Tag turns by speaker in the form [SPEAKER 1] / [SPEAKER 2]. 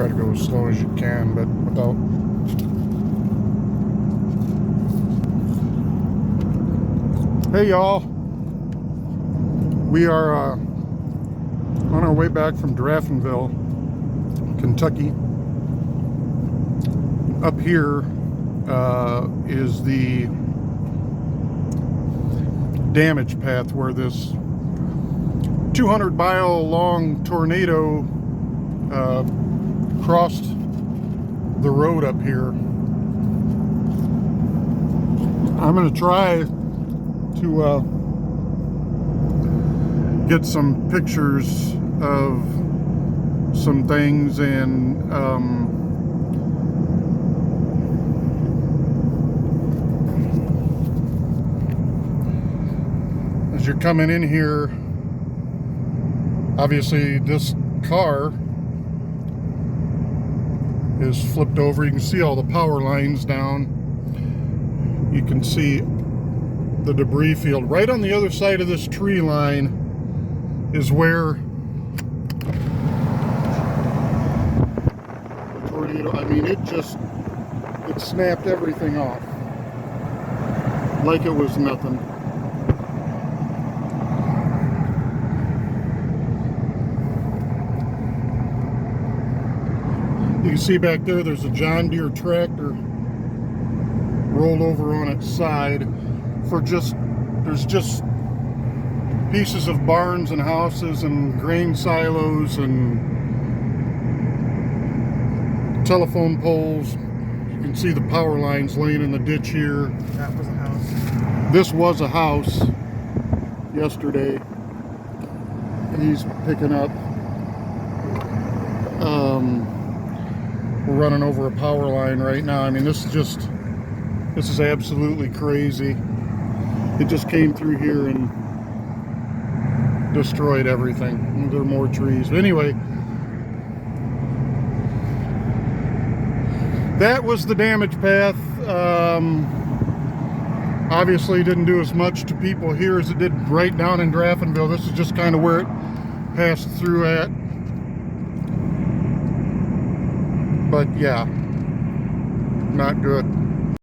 [SPEAKER 1] try to go as slow as you can, but without. Hey y'all, we are on our way back from Draftonville, Kentucky. Up here is the damage path where this 200-mile long tornado crossed the road up here. I'm going to try to get some pictures of some things, and as you're coming in here, obviously this car is flipped over. You can see all the power lines down. You can see the debris field. Right on the other side of this tree line is where the tornado, I mean, it snapped everything off like it was nothing. You can see back there, there's a John Deere tractor rolled over on its side. There's just pieces of barns and houses and grain silos and telephone poles. You can see the power lines laying in the ditch here.
[SPEAKER 2] That was a house.
[SPEAKER 1] This was a house yesterday. He's picking up. We're running over a power line right now. I mean, this is absolutely crazy. It just came through here and destroyed everything. There are more trees. But anyway, that was the damage path. Obviously didn't do as much to people here as it did right down in Draftonville. This is just kind of where it passed through at. But yeah, not good.